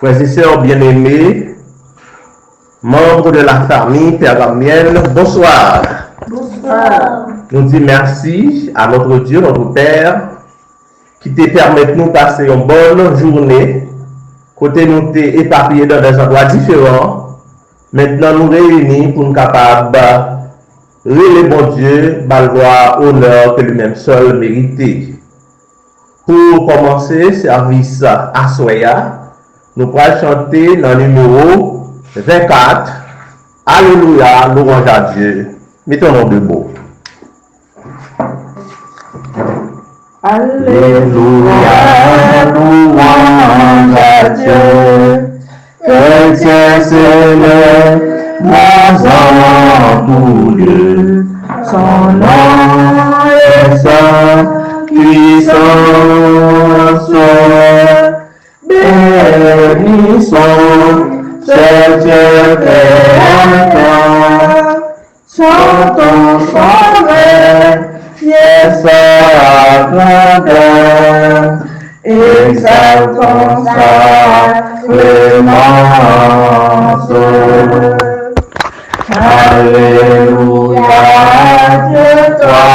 Frères et sœurs bien-aimés, membres de la famille Père Gamiel, bonsoir. Bonsoir. Nous disons merci à notre Dieu, notre Père, qui te permet de nous passer une bonne journée, côté nous t'es éparpillés dans des endroits différents. Maintenant, nous réunis pour nous capables de le bon Dieu, gloire, honneur que lui-même seul mérite. Pour commencer, service à Soya, nous pourrons chanter dans le numéro 24. Alléluia, louange à Dieu. Mettons-nous debout. Alléluia, louange à Dieu. Chrétien Seigneur, nous en tout lieu. Son nom est saint, puissance. Bénissons ce Dieu créateur. Chantons son rêve, fiers sa grandeur. Exaltons sa clémence. Alléluia, Dieu toi,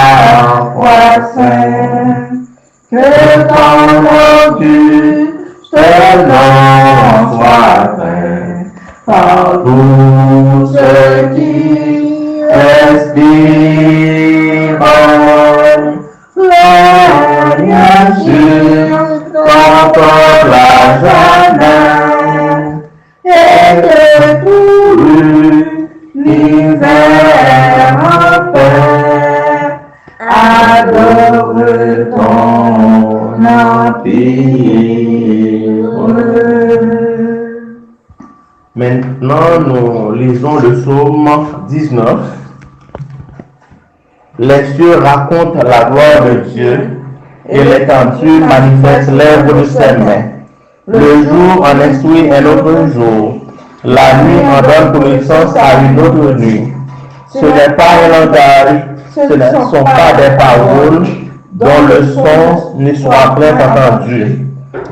roi saint, que ton auguste nom soit vain par tous ceux qui respirent. Règne sur ton peuple à jamais, et que tout l'univers en paix adore ton empire. Maintenant, nous lisons le psaume 19. Les cieux racontent la gloire de Dieu et l'étendue manifeste l'œuvre de ses mains. Le jour en instruit un autre jour, la nuit en donne connaissance à une autre nuit. Ce n'est pas un langage, ce ne sont pas des paroles dont le son ne soit bien entendu.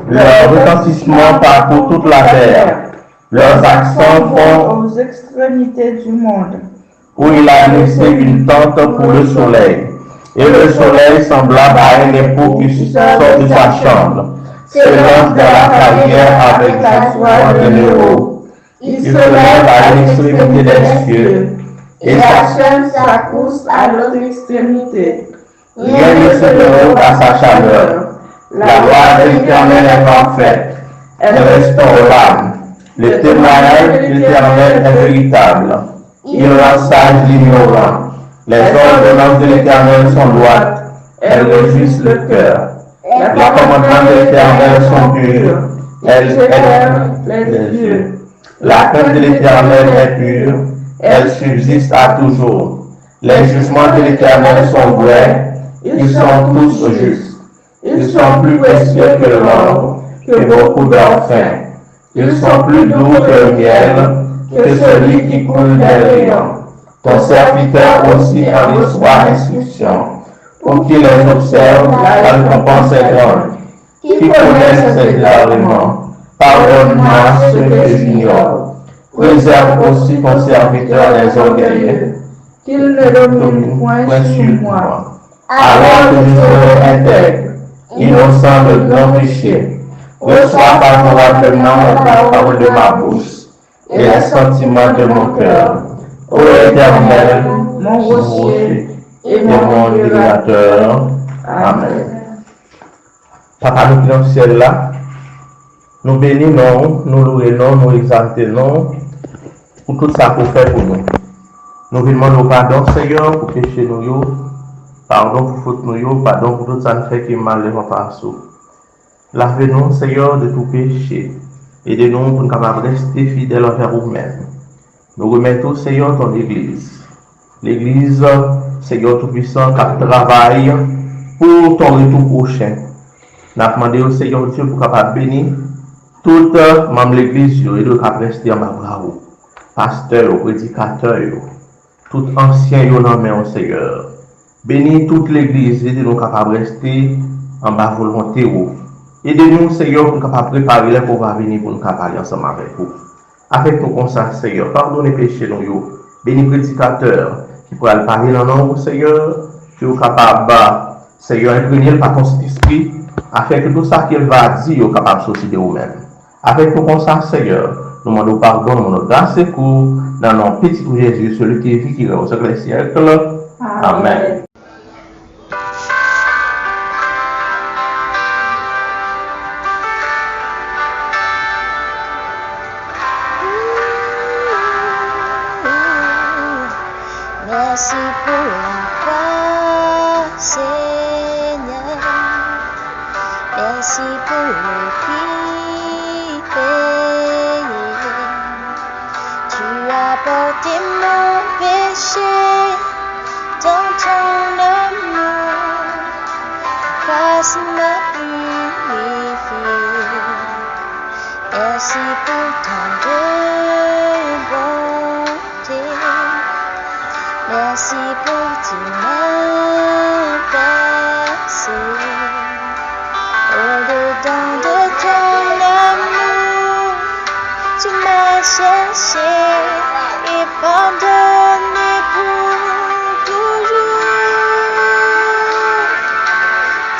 Leur retentissement parcourt toute la terre. Leurs accents vont aux extrémités du monde. Où il a laissé une tente pour le soleil. Et le soleil semblable à un époux qui sort de sa chambre, s'élance dans la carrière avec la joie de l'héros. Il se lève à l'extrémité des cieux et achève sa course à l'autre extrémité. Rien ne se dérobe à sa chaleur. La loi de l'Éternel est parfaite. Elle restaure l'âme. Le témoignage de l'Éternel est véritable. Il rend sage l'ignorant. Les ordonnances de l'Éternel sont droites. Elles réjouissent le cœur. Les commandements de l'Éternel sont purs. Elles éclairent les yeux. La crainte de l'Éternel est pure. Elle subsiste à toujours. Les jugements de l'Éternel sont vrais. Ils sont tous justes. Ils sont plus précieux que l'or, que beaucoup d'or fin. Ils sont plus doux que le miel, que celui qui coule des rayons. Ton serviteur aussi en reçoit instruction, pour qu'il les observe, la récompense est grande. Qui connaît ses désagréments, pardonne-moi ce que j'ignore. Préserve aussi ton serviteur des orgueilleux, qu'il ne domine point sur moi. Alors que je serai intègre, innocent de grands péchés. Reçois favorablement la parole de ma bouche et les sentiments de mon cœur. Ô Éternel, mon rocher et mon mon libérateur. Amen. Papa, nous qui dans le ciel là, nous bénissons, nous louons, nous exaltons pour tout ça qu'on fait pour nous. Nous demandons pardon, Seigneur, pour pécher nous, pardon pour faute nous, pardon pour tout ça nous fait qui est mal devant par sous. Lavez-nous, Seigneur, de tout péché. Aidez-nous pour nous capables de rester fidèles envers vous-même. Nous remettons, Seigneur, ton Église. L'Église, Seigneur Tout-Puissant, qui travaille pour ton retour prochain. Nous demandons au Seigneur Dieu pour capable bénir tout membre de l'Église et de rester en bravo. Pasteur, prédicateur, tout ancien dans main au Seigneur. Bénis toute l'Église et de nous capables de rester en bas volonté. Aidez-nous, Seigneur, pour nous capables de préparer pour venir pour nous parler ensemble avec vous. Avec nous comme ça, Seigneur, pardonnez péché nous, bénis prédicateur qui pourra parler dans nous, Seigneur, qui est capable, Seigneur, imprégner par ton esprit, afin que tout ça qu'il va dire, est capable de sortir de vous-même. Avec nous comme ça, Seigneur, nous demandons pardon, nous demandons grâce et cours, dans notre petit Jésus, celui qui est vu, qui est au secret siècle. Amen. Merci pour la croix, Seigneur. Merci pour le prix payé. Tu as porté mon péché dans ton amour. Grâce m'a purifié. Merci pour tant de bonté. Merci pour tes mains percées. Au-dedans de ton amour, tu m'as cherché et pardonné pour toujours.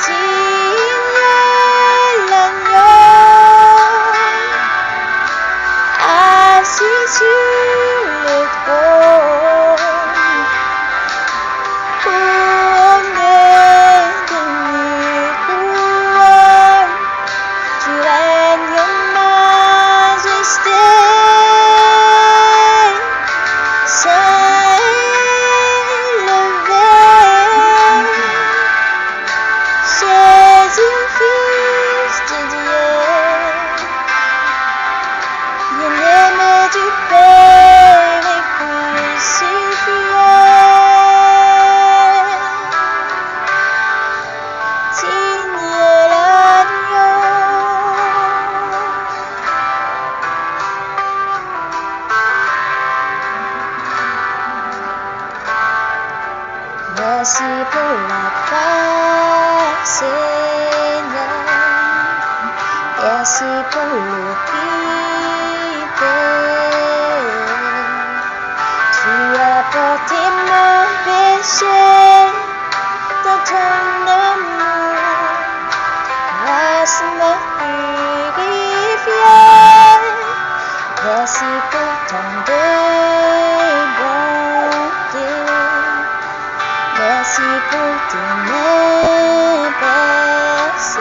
Digne l'agneau, assis sur le trône. Merci pour la croix, Seigneur. Merci pour le prix payé. Tu as porté mon péché dans ton amour. Grâce m'a purifié. Merci pour ton bonté. Merci pour tes mains percées.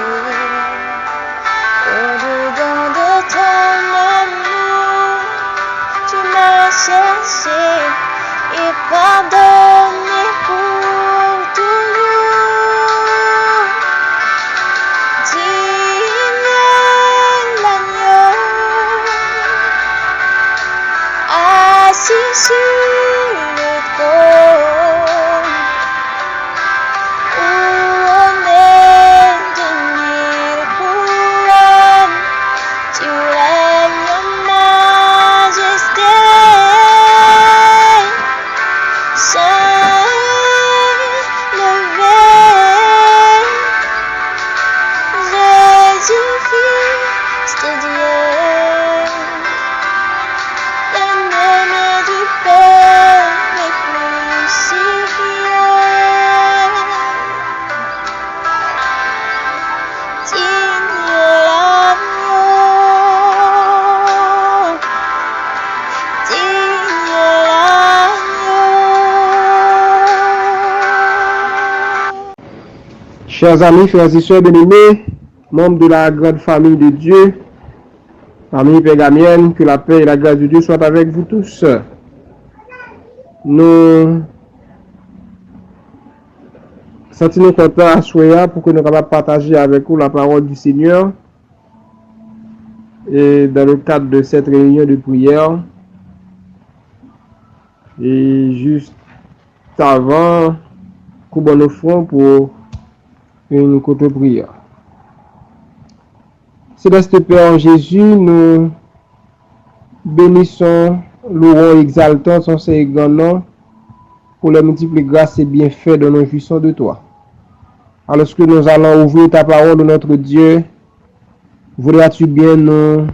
Au-dedans de ton amour, tu m'as cherché et pardonné pour toujours. Digne l'agneau, assis sur le trône. Chers amis, frères et sœurs bien-aimés, membres de la grande famille de Dieu, famille pégamienne, que la paix et la grâce de Dieu soient avec vous tous. Nous sentons contents à Soya pour que nous puissions partager avec vous la parole du Seigneur. Et dans le cadre de cette réunion de prière, et juste avant, nous bon offrande pour une courte prière. Céleste Père en Jésus, nous bénissons, louons, exaltons son Seigneur nom pour les multiples grâces et bienfaits dont nous jouissons de toi. Alors que nous allons ouvrir ta parole de notre Dieu, voudras-tu bien nous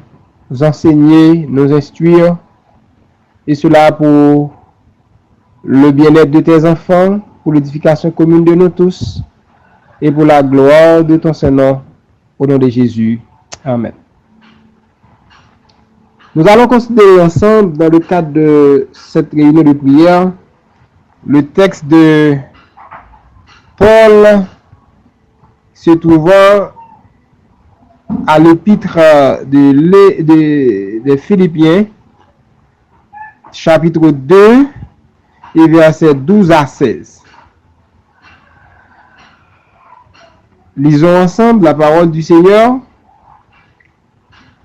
enseigner, nous instruire, et cela pour le bien-être de tes enfants, pour l'édification commune de nous tous, et pour la gloire de ton Saint-Nom, au nom de Jésus. Amen. Nous allons considérer ensemble, dans le cadre de cette réunion de prière, le texte de Paul se trouvant à l'épître des Philippiens, chapitre 2, et versets 12 à 16. Lisons ensemble la parole du Seigneur.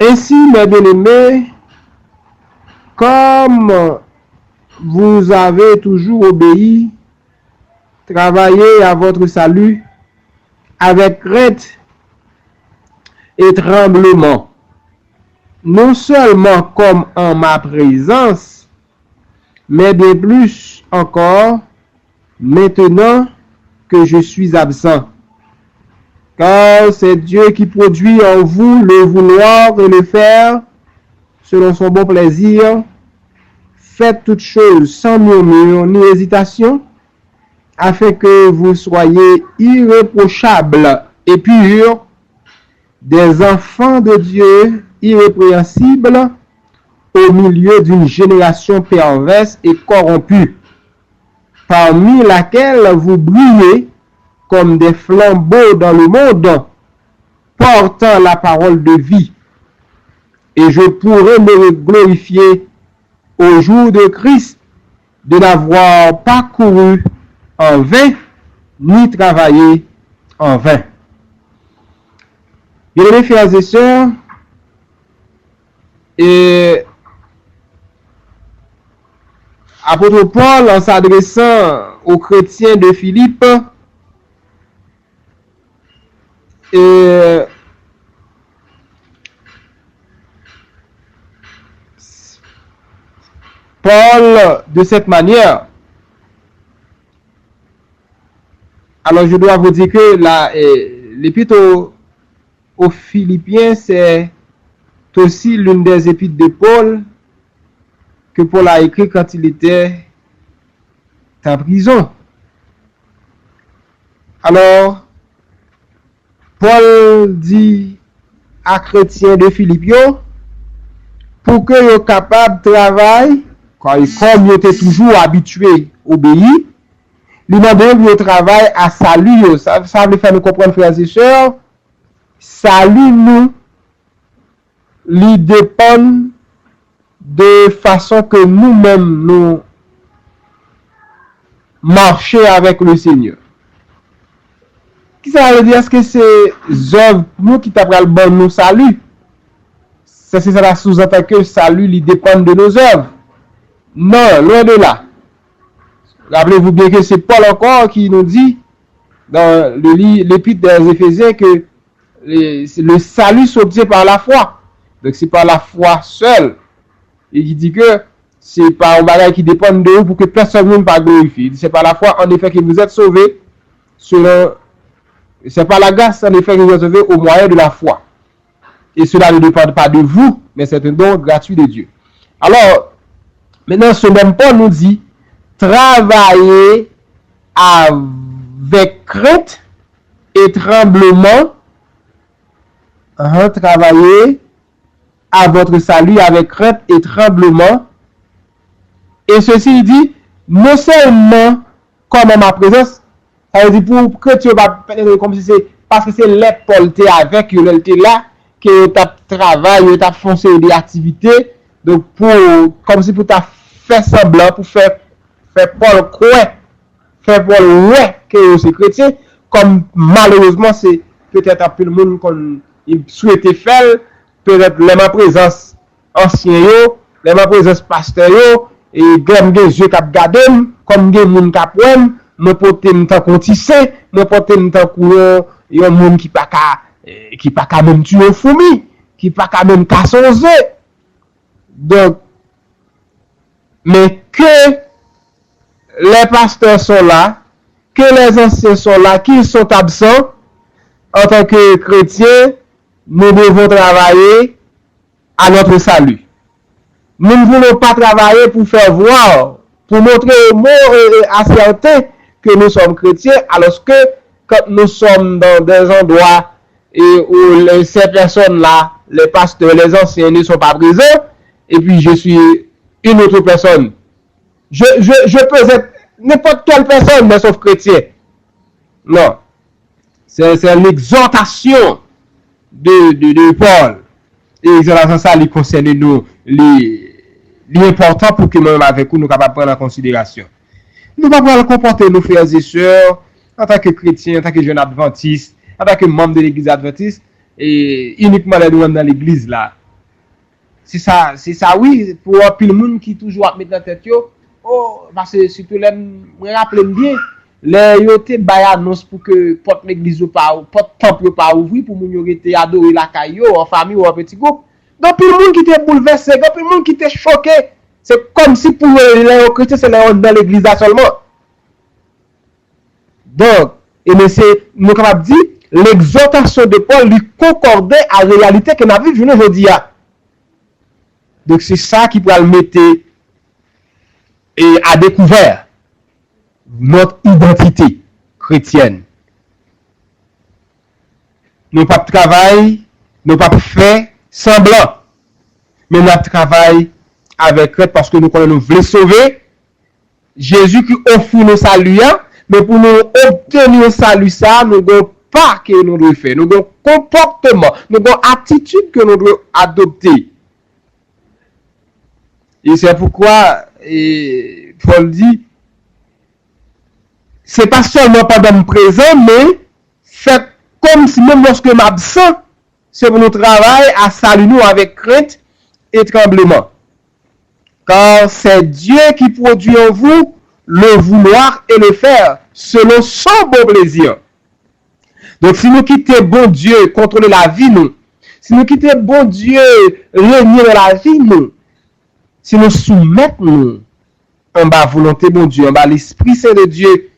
Ainsi, mes bien-aimés, comme vous avez toujours obéi, travaillez à votre salut avec crainte et tremblement, non seulement comme en ma présence, mais de plus encore maintenant que je suis absent. Car c'est Dieu qui produit en vous le vouloir et le faire selon son bon plaisir. Faites toutes choses sans murmure ni hésitation, afin que vous soyez irréprochables et purs, des enfants de Dieu irrépréhensibles au milieu d'une génération perverse et corrompue, parmi laquelle vous brillez comme des flambeaux dans le monde, portant la parole de vie. Et je pourrai me glorifier au jour de Christ de n'avoir pas couru en vain, ni travaillé en vain. Bien-aimés frères et sœurs, et apôtre Paul, en s'adressant aux chrétiens de Philippe, Paul, de cette manière, alors je dois vous dire que l'épître aux Philippiens, c'est aussi l'une des épîtres de Paul que Paul a écrit quand il était en prison. Alors, Paul dit à chrétiens de Philippe pour que soient capables de travailler, comme ils étaient toujours habitués à obéir, ils demandent le travail à salut. Ça veut faire nous comprendre, frères et sœurs, salut nous, il dépend de façon que nous-mêmes nous marcher avec le Seigneur. Qui ça veut dire? Est-ce que c'est œuvres nous qui t'apprennent le bon nous salut? Ça sous-entend que salut il dépend de nos œuvres. Non, loin de là. Rappelez-vous bien que c'est Paul encore qui nous dit dans l'épître des Éphésiens que le salut s'obtient par la foi. Donc c'est par la foi seule. Et il dit que c'est pas un bagage qui dépend de vous pour que personne ne pas glorifier. C'est par la foi en effet que vous êtes sauvés selon. C'est par la grâce en effet que vous êtes sauvés au moyen de la foi. Et cela ne dépend pas de vous, mais c'est un don gratuit de Dieu. Alors, maintenant ce même Paul nous dit, travaillez avec crainte et tremblement. Travaillez à votre salut avec crainte et tremblement. Et ceci dit, non seulement comme en ma présence, ça veut dire pour que tu vas comme si c'est parce que c'est les Paul t'es avec, il était là, que tu as travaillé, tu as foncé des activités, donc comme si pour t'as fait semblant, pour faire Paul croire, faire Paul ouais que c'est chrétien, comme malheureusement c'est peut-être un peu le monde qu'on souhaitait faire, peut-être les ma présence ancien yo, les ma présence pasteur yo, et gamme des yeux cap gadem, comme des moun cap wem, me porter m'tan contissé, me porter m'tan courant, yon moun qui pas ka même tuer fourmi, qui pas ka même casser. Donc mais que les pasteurs sont là, que les anciens sont là, qu'ils sont absents en tant que chrétiens, nous devons travailler à notre salut. Nous ne voulons pas travailler pour faire voir, pour montrer aux mots à certains que nous sommes chrétiens, alors que quand nous sommes dans des endroits où ces personnes-là, les pasteurs, les anciens ne sont pas présents, et puis je suis une autre personne. Je peux être n'importe quelle personne, mais sauf chrétien. Non. C'est l'exhortation de Paul. Et l'exhortation, ça, lui concerne nous, l'important pour que nous, avec nous, nous capables de prendre en considération. Nous ne pouvons pas comporter nos frères et sœurs en tant que chrétiens, en tant que jeunes adventistes, en tant que membres de l'église adventiste, et uniquement les nous dans l'église là. C'est ça, oui, pour un pile monde qui toujours mettre dans tête yo, parce que surtout les me rappelle bien, les yo te bay annonce pour que porte l'église ou pas, porte temple pas ouvrir pour moun yo rete adorer la caillou en famille ou en petit groupe. Donc pile monde qui était bouleversé, pile monde qui était choqué. C'est comme si pour les chrétiens c'est dans l'église là seulement. Donc, et mais c'est nous capable dire l'exhortation de Paul lui concordait à la réalité que nous vivons aujourd'hui. Donc c'est ça qui pourra le mettre et à découvert notre identité chrétienne. Nous pas travail, nous pas fait semblant, mais nous travail avec crainte parce que nous connaissons nous voulons sauver. Jésus qui offre nous salut, mais pour nous obtenir salut ça, nous n'avons pas que nous devons faire, nous avons comportement, nous avons attitude que nous devons adopter. Et c'est pourquoi Paul dit, c'est pas seulement pendant le présent, mais faites comme si même lorsque m'absent, c'est pour nous travailler à saluer nous avec crainte et tremblement. Car c'est Dieu qui produit en vous le vouloir et le faire selon son bon plaisir. Donc si nous quittons bon Dieu contrôler la vie, nous, si nous quittons bon Dieu régner dans la vie, nous, si nous soumettons en bas volonté bon Dieu, en bas l'Esprit Saint de Dieu,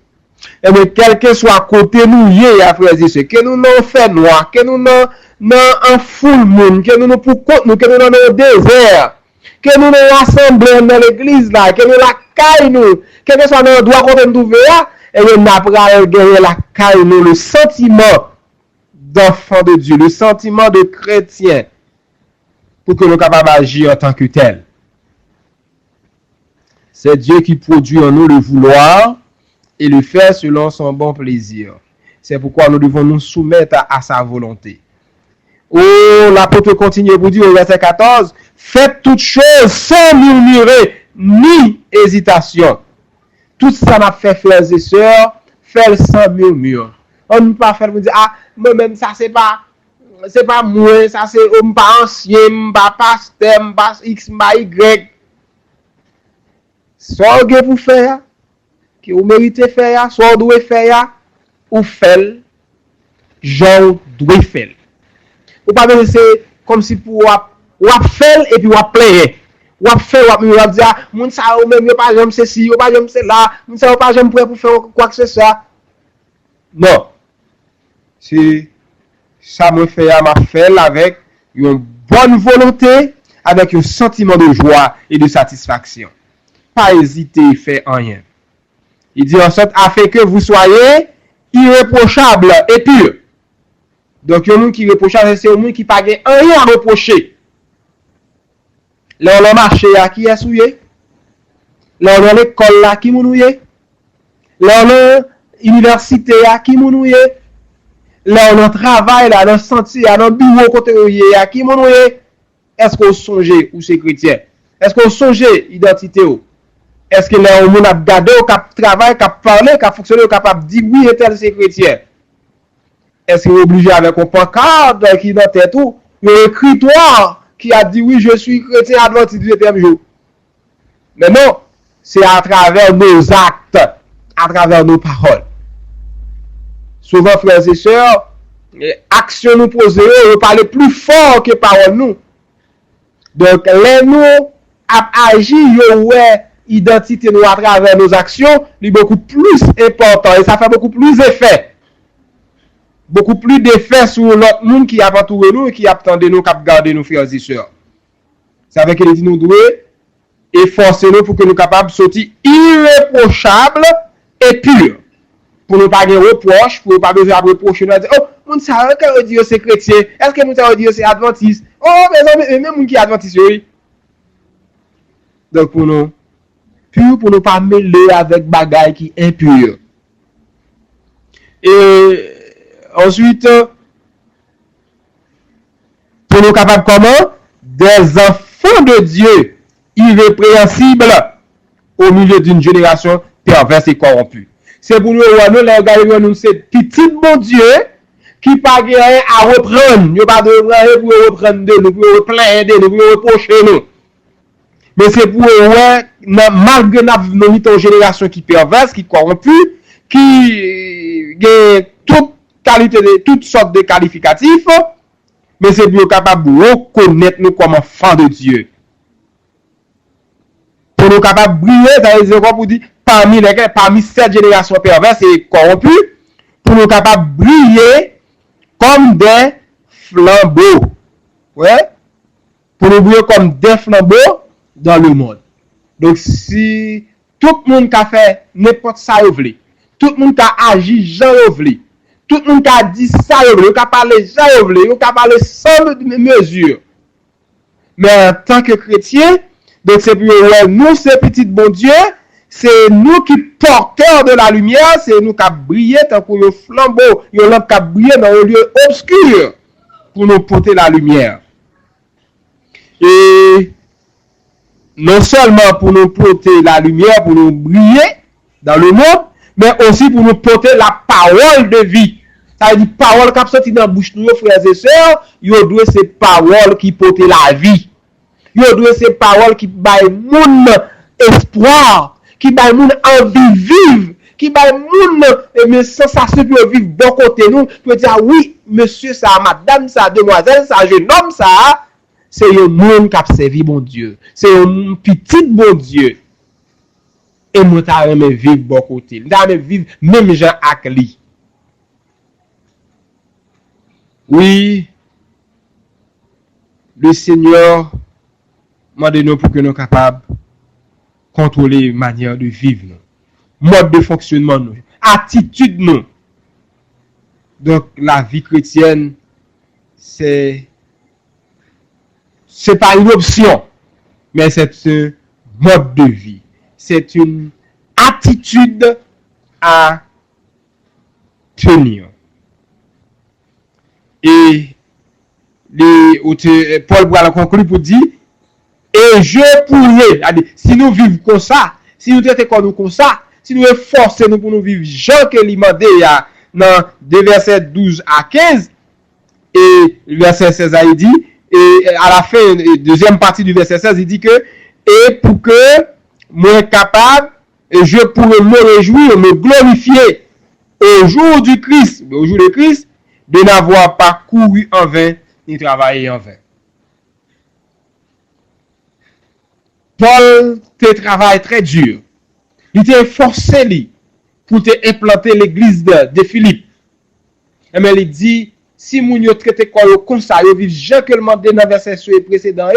et bien quel que soit côté nous, frères et sœurs, que nous n'en fait noir, que nous n'en en foule monde, que nous pour compte nous, que nous dans le désert, que nous nous rassemblons dans l'église là, que nous la caille nous, quel que soit notre droit contre nous trouver là, et bien nous avons gagné la caille nous, le sentiment d'enfant de Dieu, le sentiment de chrétien, pour que nous soyons capables d'agir en tant que tel. C'est Dieu qui produit en nous le vouloir et le faire selon son bon plaisir. C'est pourquoi nous devons nous soumettre à sa volonté. Oh, l'apôtre continue pour dire au verset 14, faites toutes choses sans murmurer ni hésitation. Tout ça m'a fait, frères et sœurs, faire sans murmure. On ne peut pas faire, dire, ah, moi-même, ça c'est pas moi, ça c'est, pas ancien, pas pasteur, pas X, pas Y. Soit vous pour faire, que vous méritez faire, soit vous devez faire, ou faire, genre doit faire. Ou pas c'est comme si pour ou faire et puis ou plaire. Ou faire ou dire moun ça ou même pas jamais ceci, ou pas jamais cela, moun ça ou pas jamais prêt pour faire quoi que ce soit. Non. Si ça me fait à ma faire avec une bonne volonté, avec un sentiment de joie et de satisfaction. Pas hésiter à faire rien. Il dit en sorte afin que vous soyez irréprochables et purs. Donc, il y a un monde qui est reprochable, c'est un monde qui n'a pas rien à reprocher. Là, on a marché, qui est souillé. Là, on a l'école, qui est mouillé. Là, on a l'université, qui est mouillé. Là, on a le travail, là, on a le sentier, on a le bureau, côté qui est mouillé. Est-ce qu'on songe ou c'est chrétien? Est-ce qu'on songe identité? Est-ce que là, on a gardé, qui travaille, qui parle, qui fonctionne, capable de dire oui, c'est chrétien? Est-ce qu'il est obligé avec un pancarte qui est dans tête ou un écritoire qui a dit oui, je suis chrétien adventiste du 7e jour? Mais non, c'est à travers nos actes, à travers nos paroles. Souvent, frères et sœurs, actions nous posées, nous parlons plus fort que paroles nous. Donc, les nous agir, ouais, identité nous à travers nos actions, est beaucoup plus important et ça fait beaucoup plus effet. beaucoup plus d'effet sur l'autre monde qui a entouré nous et qui attendait nous, qui a gardé nos frères et sœurs. C'est avec qu'il dit nous devons efforcer nous pour que nous capables de sortir irréprochables et purs. Pour ne pas avoir reproche, pour ne pas besoin de reprocher, nous dire, oh, mon ça, quand on dit c'est chrétien, est-ce que mon ça dit c'est adventiste? Oh, mais même qui est adventiste, oui. Donc pour nous, pur, pour ne pas mêler avec bagaille qui est impur. Et ensuite, pour nous capables comment? Des enfants de Dieu irrépréhensibles au milieu d'une génération perverse et corrompue. C'est pour nous, nous c'est petit bon Dieu qui n'a pas rien à reprendre. Il n'y a pas de rien pour reprendre de nous, pour replaindre de nous, pour reprocher nous. Mais c'est pour malgré notre génération qui perverse, qui corrompue, qui a toutes sortes de qualificatifs, mais c'est pour capable de reconnaître nous comme enfants de Dieu. Pour nous capables de briller, ça veut dire pour dire parmi cette génération perverse et corrompue, pour nous capables de briller comme des flambeaux. Ouais? Pour nous briller comme des flambeaux dans le monde. Donc si tout le monde qui a fait n'importe ça, tout le monde qui a agi, Jean Ovli, tout le monde qui a dit ça, qui a parlé Jean Ovli, qui a parlé sans mesure. Mais en tant que chrétien, donc c'est pour nous, c'est petit bon Dieu, c'est nous qui porteurs de la lumière, c'est nous qui brillons tant que le flambeau, une lampe qui brille dans un lieu obscur pour nous porter la lumière. Et non seulement pour nous porter la lumière, pour nous briller dans le monde, mais aussi pour nous porter la parole de vie. Ça veut dire parole qui sorti dans la bouche de nos frères et sœurs, il doit ces paroles qui portent la vie. Il doit ces paroles qui baillent moun espoir, qui baillent moun envie vivre, qui baillent moun mais sensation pour vivre bon côté nous, pour dire oui, monsieur ça, madame ça, demoiselle ça, jeune homme ça, c'est un monde qui a servi bon Dieu. C'est un petit bon Dieu. Et moi ta aimé vivre bon côté. Ta aimé vivre même Jean ak li. Oui, le Seigneur m'a donné pour que nous capables de contrôler la manière de vivre, mode de fonctionnement, attitude. Donc, la vie chrétienne, c'est pas une option, mais c'est un mode de vie. C'est une attitude à tenir. Et Paul Bral conclut pour dire, et je pourrais, si nous vivons comme ça, si nous traitons comme ça, si nous efforçons nous pour nous vivre, Jean que l'imandé dans 2 versets 12 à 15, et le verset 16 il dit, et à la fin, deuxième partie du verset 16, il dit que, et pour que moi capable, et je pourrais me réjouir, me glorifier au jour du Christ, au jour de Christ, de n'avoir pas couru en vain, ni travaillé en vain. Paul te travaille très dur. Il t'a forcé pour te implanter l'église de Philippe. Et mais il dit, si moun yo traite comme ça, yo vive Jean que le mandé dans verset précédent,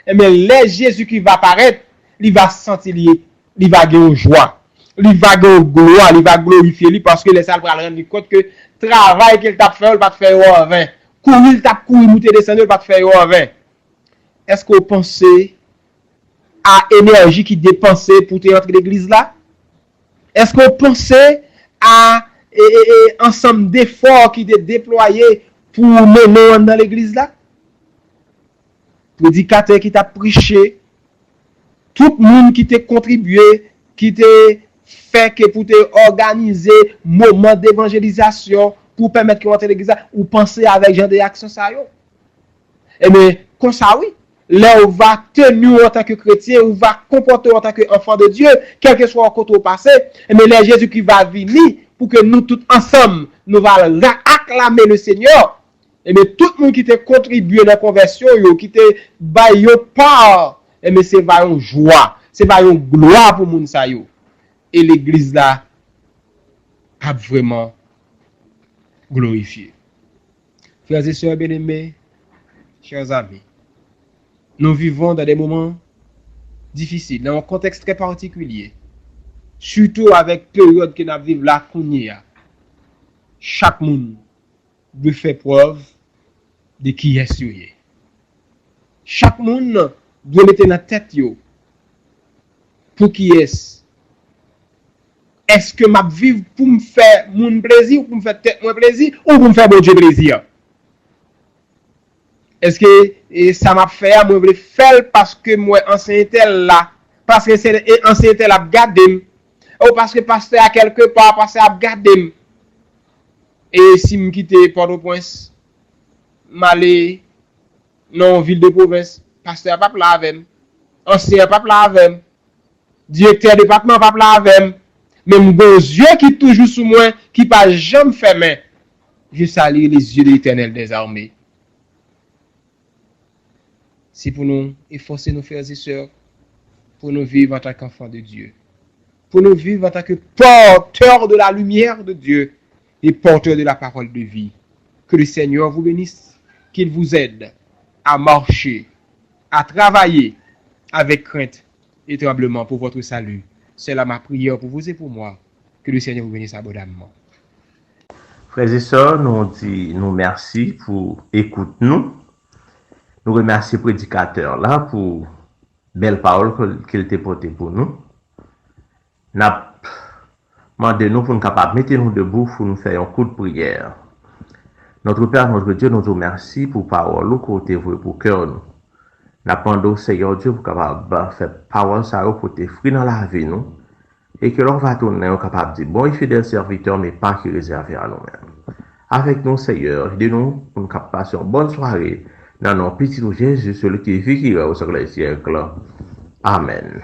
et mais les Jésus qui va apparaître, il va sentir, il va gagner joie, il va gagner gloire, il va glorifier lui parce que les salles vont rendre compte que travail qu'il t'a fait, il va te faire en vain. Courir, il t'a couru, monter descendre, il va te faire en vain. Est-ce que vous pensez à énergie qui dépensée pour te rentrer l'église là? Est-ce que vous pensez à ensemble d'efforts qui étaient déployés pour mener dans l'église là? Prédicateur qui t'a prêché, tout le monde qui t'a contribué, qui t'a fait que pour te organiser moment d'évangélisation pour permettre que rentrer l'église là, ou penser avec gens de action ça yo. Et mais comme ça oui, là on va tenir en tant que chrétien, on va comporter en tant qu'enfant de Dieu, quel que soit le côté passé, et mais là Jésus qui va venir pour que nous tous ensemble nous allons acclamer le Seigneur. Et mais tout le monde qui t'a contribué dans la conversion, qui t'a baillé part, et mais c'est va une joie, c'est va une gloire pour moun sa yo. Et l'église là a vraiment glorifié. Frères et sœurs bien-aimés, chers amis, nous vivons dans des moments difficiles, dans un contexte très particulier. Surtout avec la période que nous vivons là, chaque monde doit faire preuve de qui est sûr. Chaque monde doit mettre dans la tête pour qui est. Est-ce que je vis pour me faire mon plaisir ou pour me faire tête mon plaisir ou pour me faire mon Dieu plaisir? Est-ce que ça m'a fait, moi je faire parce que moi ancien tel là, parce que c'est ancien tel a gardé ou parce que pasteur à quelque part parce a gardé. Et si me quitter Port-au-Prince, m'aller dans ville de province, pasteur pas là avec, ancien pas là avec, directeur département pas là avec, même bon yeux qui toujours sous moi, qui pas jamais fermé. Je salue les yeux de l'Éternel des armées. C'est pour nous efforcer nos frères et sœurs, pour nous vivre en tant qu'enfants de Dieu, pour nous vivre en tant que porteurs de la lumière de Dieu et porteurs de la parole de vie. Que le Seigneur vous bénisse, qu'il vous aide à marcher, à travailler avec crainte et tremblement pour votre salut. C'est là ma prière pour vous et pour moi. Que le Seigneur vous bénisse abondamment. Frères et sœurs, nous merci pour écouter nous. Nous remercions le prédicateur là pour belle parole qu'il t'a portée pour nous. Nous demandons nous pour nous capables mettre nous debout pour nous faire un coup de prière. Notre Père, notre Dieu, nous te remercie pour parole que tu as pour cœur nous. Nous demandons au Seigneur Dieu pour capable faire parole ça pour te fruits dans la vie nous et que l'on va tourner capable de dire bon et fidèle serviteur mais pas qui réservé à nous-mêmes. Avec nous Seigneur, aidez-nous pour nous passer une bonne soirée dans nos petits Jésus, celui qui vit qui est au siècle. Amen.